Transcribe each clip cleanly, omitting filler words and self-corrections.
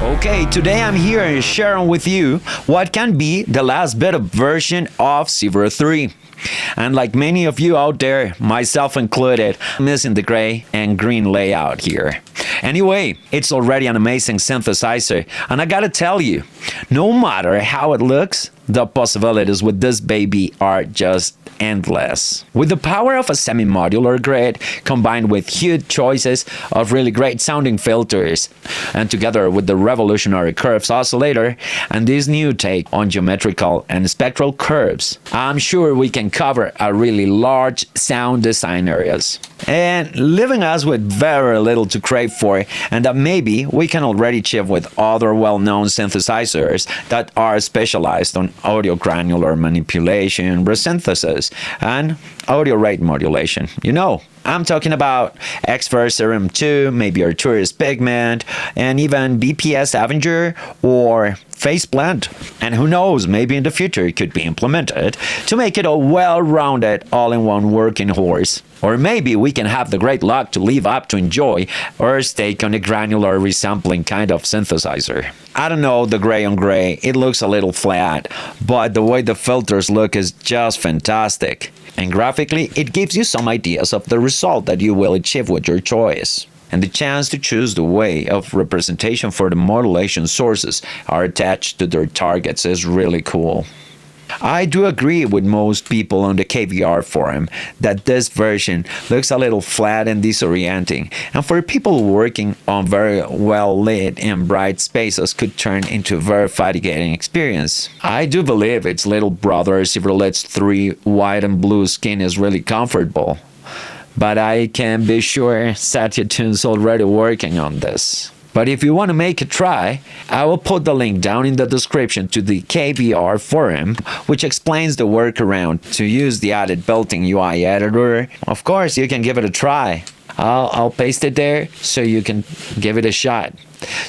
Okay, today I'm here sharing with you what can be the last beta version of Zebra3. And like many of you out there, myself included, I'm missing the gray and green layout here. Anyway, it's already an amazing synthesizer, and I gotta tell you, no matter how it looks, the possibilities with this baby are just endless. With the power of a semi-modular grid combined with huge choices of really great sounding filters, and together with the revolutionary curves oscillator and this new take on geometrical and spectral curves, I'm sure we can cover a really large sound design areas, and leaving us with very little to crave for, and that maybe we can already achieve with other well-known synthesizers that are specialized on audio granular manipulation, resynthesis, and audio rate modulation. You know, I'm talking about xfer, serum 2, maybe arturia's pigment, and even BPS Avenger or Phase Blend. And who knows, maybe in the future it could be implemented to make it a well-rounded, all-in-one working horse. Or maybe we can have the great luck to live up to enjoy Urs' take on a granular resampling kind of synthesizer. I don't know, the gray on gray, it looks a little flat, but the way the filters look is just fantastic. And graphically, it gives you some ideas of the result that you will achieve with your choice. And the chance to choose the way of representation for the modulation sources are attached to their targets is really cool. I do agree with most people on the KVR Forum that this version looks a little flat and disorienting, and for people working on very well lit and bright spaces could turn into a very fatiguing experience. I do believe its little brother Zebra3 white and blue skin is really comfortable, but I can be sure Satya Tune's already working on this. But if you want to make a try, I will put the link down in the description to the KVR Forum, which explains the workaround to use the added built-in UI editor. Of course, you can give it a try. I'll paste it there so you can give it a shot.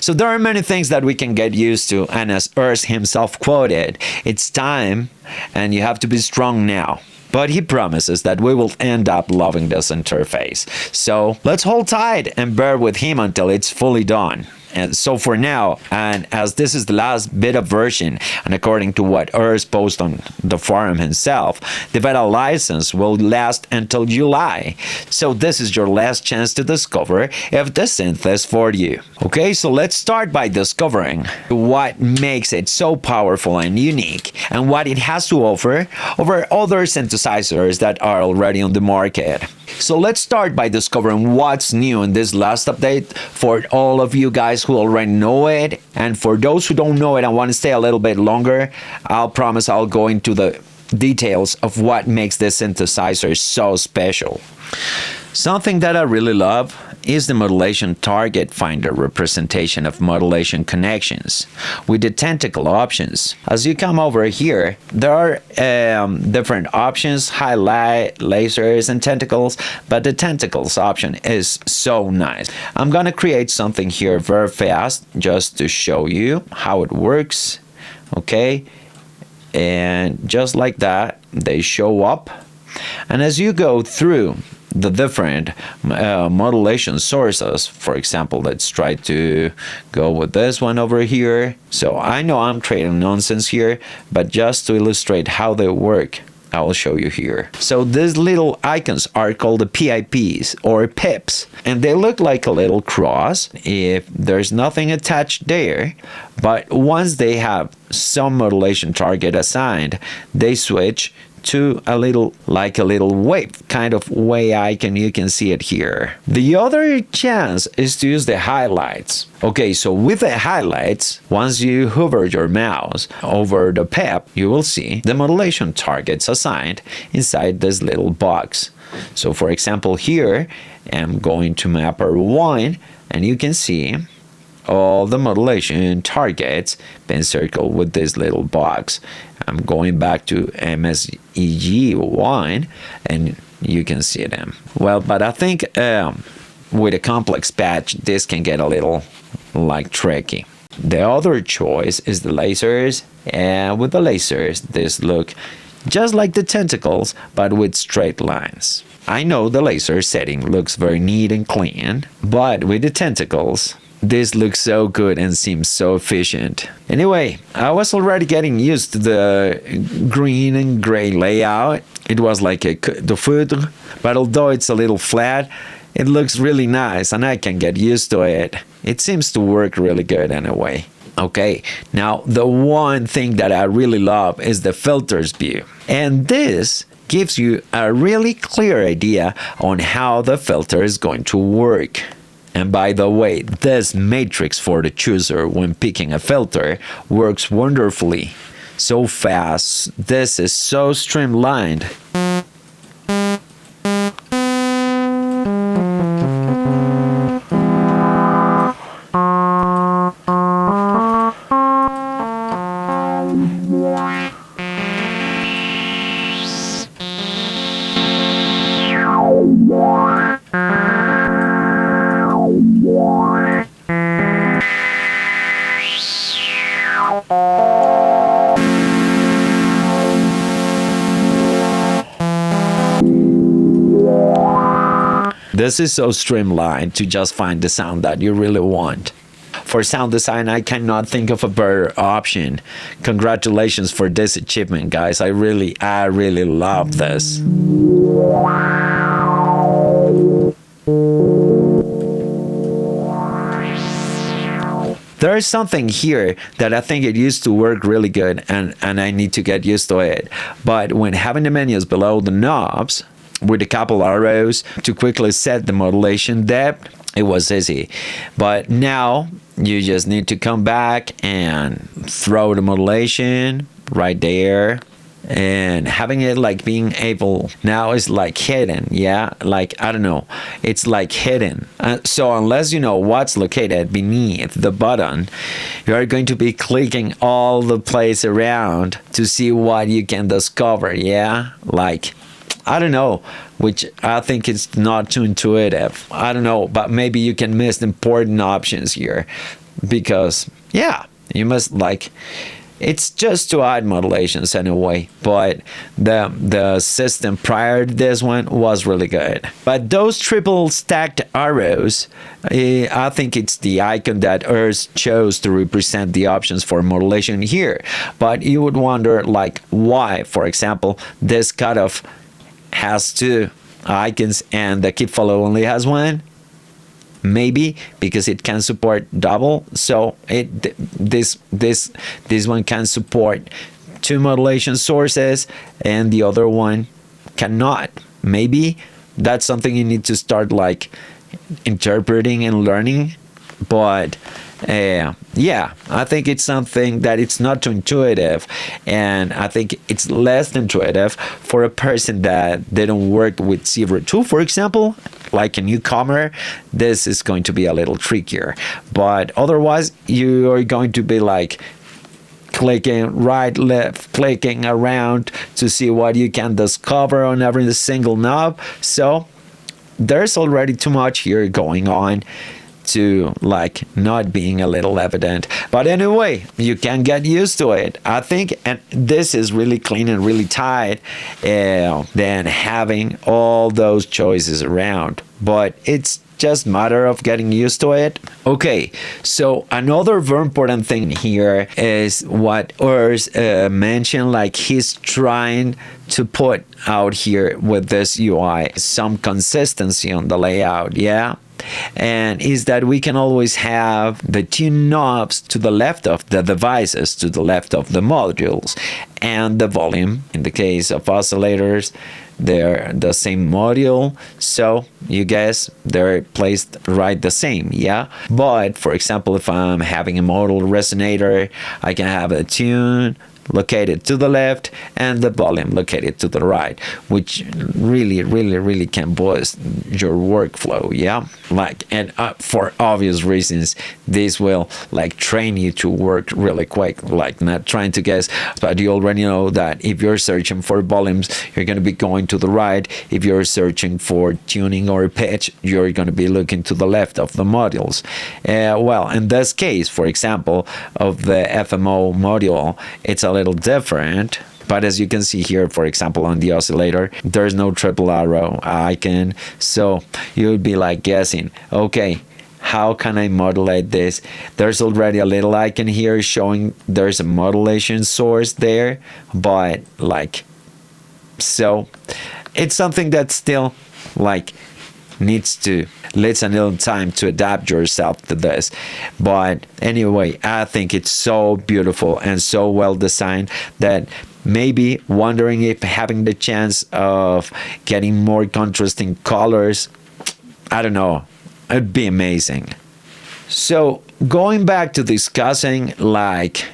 So there are many things that we can get used to, and as Urs himself quoted, it's time and you have to be strong now. But he promises that we will end up loving this interface. So let's hold tight and bear with him until it's fully done. And so for now, and as this is the last beta version, and according to what Urs posted on the forum himself, the beta license will last until July. So this is your last chance to discover if the synth is for you. Okay, so let's start by discovering what makes it so powerful and unique, and what it has to offer over other synthesizers that are already on the market. So let's start by discovering what's new in this last update for all of you guys who already know it, and for those who don't know it and want to stay a little bit longer, I'll promise I'll go into the details of what makes this synthesizer so special. Something that I really love is the modulation target finder representation of modulation connections with the tentacle options. As you come over here, there are different options, highlight, lasers, and tentacles, but the tentacles option is so nice. I'm gonna create something here very fast just to show you how it works. Okay, and just like that, they show up. And as you go through the different modulation sources, for example, let's try to go with this one over here. So I know I'm creating nonsense here, but just to illustrate how they work, I will show you here. So these little icons are called the PIPs or pips, and they look like a little cross if there's nothing attached there. But once they have some modulation target assigned, they switch to a little wave kind of way icon. You can see it here. The other chance is to use the highlights. Okay, so with the highlights, once you hover your mouse over the pip, you will see the modulation targets assigned inside this little box. So for example, here I'm going to Mapper 1, and you can see all the modulation targets been circled with this little box. I'm going back to MSEG1, and you can see them. Well, but I think with a complex patch, this can get a little tricky. The other choice is the lasers, and with the lasers, this look just like the tentacles, but with straight lines. I know the laser setting looks very neat and clean, but with the tentacles, this looks so good and seems so efficient. Anyway, I was already getting used to the green and gray layout. It was like the foudre, but although it's a little flat, it looks really nice and I can get used to it. It seems to work really good anyway. Okay, now the one thing that I really love is the filters view. And this gives you a really clear idea on how the filter is going to work. And by the way, this matrix for the chooser when picking a filter works wonderfully. So fast, this is so streamlined. This is so streamlined to just find the sound that you really want. For sound design, I cannot think of a better option. Congratulations for this achievement, guys. I really love this. There's something here that I think it used to work really good and I need to get used to it. But when having the menus below the knobs, with a couple arrows to quickly set the modulation depth, it was easy. But now you just need to come back and throw the modulation right there, and having it like being able now is like hidden, yeah, like I don't know, it's like hidden. So unless you know what's located beneath the button, you are going to be clicking all the place around to see what you can discover, yeah, like I don't know, which I think it's not too intuitive. I don't know, but maybe you can miss important options here because, yeah, you must like, it's just to add modulations anyway, but the system prior to this one was really good. But those triple stacked arrows, I think it's the icon that Urs chose to represent the options for modulation here. But you would wonder like why, for example, this cutoff has two icons and the keep follow only has one. Maybe because it can support double, so this one can support two modulation sources and the other one cannot. Maybe that's something you need to start like interpreting and learning, but yeah, I think it's something that it's not too intuitive, and I think it's less intuitive for a person that didn't work with Zebra3, for example, like a newcomer. This is going to be a little trickier, but otherwise you are going to be like clicking right, left, clicking around to see what you can discover on every single knob. So there's already too much here going on to like not being a little evident, but anyway, you can get used to it, I think. And this is really clean and really tight than having all those choices around, but it's just matter of getting used to it. Okay, so another very important thing here is what Urs mentioned, like he's trying to put out here with this UI some consistency on the layout, yeah, and is that we can always have the tune knobs to the left of the devices, to the left of the modules, and the volume in the case of oscillators, they're the same module, so you guess they're placed right the same, yeah. But for example, if I'm having a modal resonator, I can have a tune located to the left and the volume located to the right, which really can boost your workflow, yeah. Like, and for obvious reasons, this will like train you to work really quick, like not trying to guess, but you already know that if you're searching for volumes, you're going to be going to the right. If you're searching for tuning or pitch, you're going to be looking to the left of the modules. Well, in this case, for example, of the FMO module, it's a little different But as you can see here, for example, on the oscillator, there's no triple arrow icon. So you would be like guessing, okay, how can I modulate this? There's already a little icon here showing there's a modulation source there, but like, so it's something that still like needs a little time to adapt yourself to this. But anyway, I think it's so beautiful and so well designed that maybe wondering if having the chance of getting more contrasting colors, I don't know, it'd be amazing. So going back to discussing, like,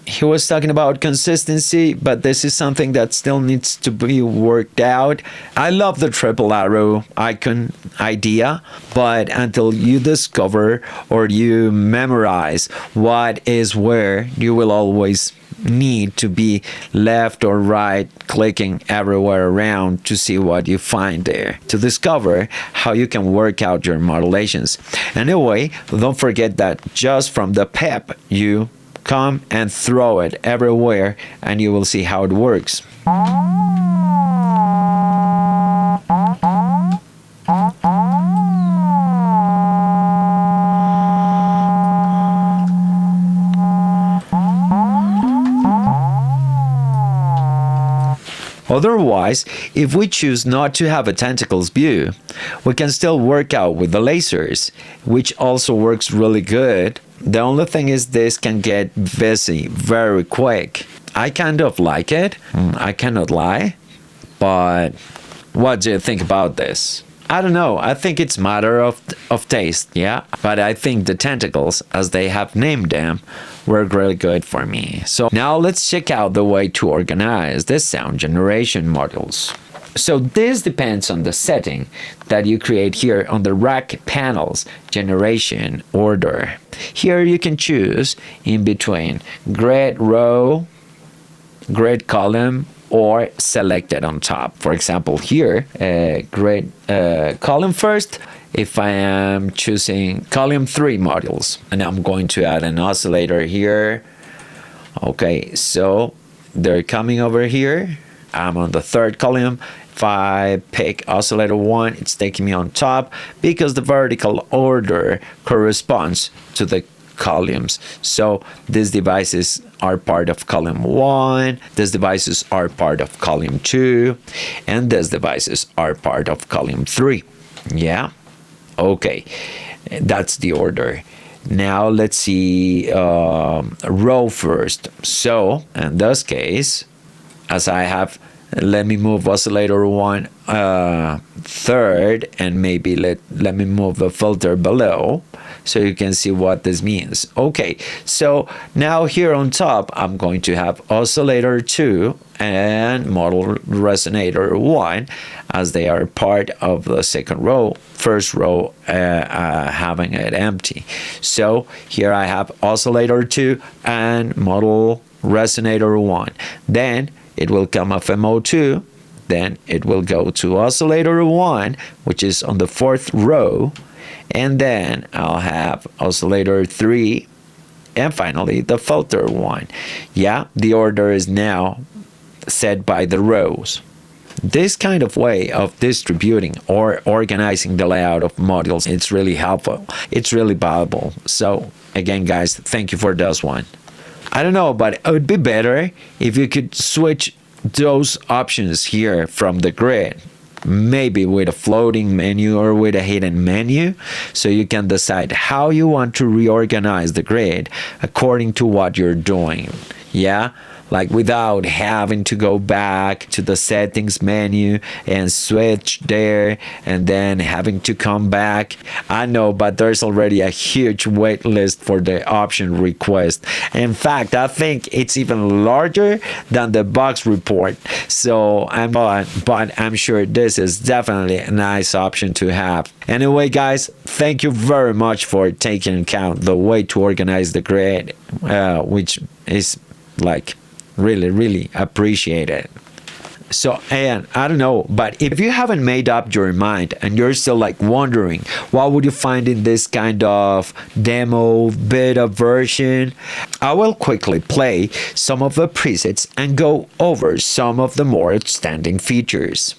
he was talking about consistency, but this is something that still needs to be worked out. I love the triple arrow icon idea, but until you discover or you memorize what is where, you will always need to be left or right clicking everywhere around to see what you find there, to discover how you can work out your modulations. Anyway, don't forget that just from the pep, you come and throw it everywhere and you will see how it works. Otherwise, if we choose not to have a tentacles view, we can still work out with the lasers, which also works really good. The only thing is this can get busy very quick. I kind of like it, I cannot lie, but what do you think about this? I don't know, I think it's matter of taste, yeah? But I think the tentacles, as they have named them, work really good for me. So now let's check out the way to organize the sound generation modules. So this depends on the setting that you create here on the rack panels generation order. Here you can choose in between grid row, grid column, or selected on top. For example, here, grid column first. If I am choosing column 3 modules, and I'm going to add an oscillator here. Okay, so they're coming over here. I'm on the 3rd column. If I pick oscillator 1, it's taking me on top because the vertical order corresponds to the columns. So these devices are part of column 1, these devices are part of column 2, and these devices are part of column 3. Yeah? Okay, that's the order. Now let's see row first. So in this case, as I have, let me move oscillator 1 3rd, and maybe let me move the filter below so you can see what this means. Okay, so now here on top I'm going to have oscillator 2 and model resonator 1 as they are part of the 2nd row, 1st row having it empty. So here I have oscillator 2 and model resonator 1. Then it will come FMO2, then it will go to oscillator 1, which is on the 4th row, and then I'll have oscillator 3, and finally the filter 1. Yeah, the order is now set by the rows. This kind of way of distributing or organizing the layout of modules, it's really helpful. It's really valuable. So again, guys, thank you for this one. I don't know, but it would be better if you could switch those options here from the grid, maybe with a floating menu or with a hidden menu, so you can decide how you want to reorganize the grid according to what you're doing. Yeah, like without having to go back to the settings menu and switch there and then having to come back. I know, but there's already a huge wait list for the option request. In fact, I think it's even larger than the box report. So but I'm sure this is definitely a nice option to have. Anyway, guys, thank you very much for taking account the way to organize the grid, which is like really appreciate it. So, and I don't know, but if you haven't made up your mind and you're still like wondering what would you find in this kind of demo beta version, I will quickly play some of the presets and go over some of the more outstanding features.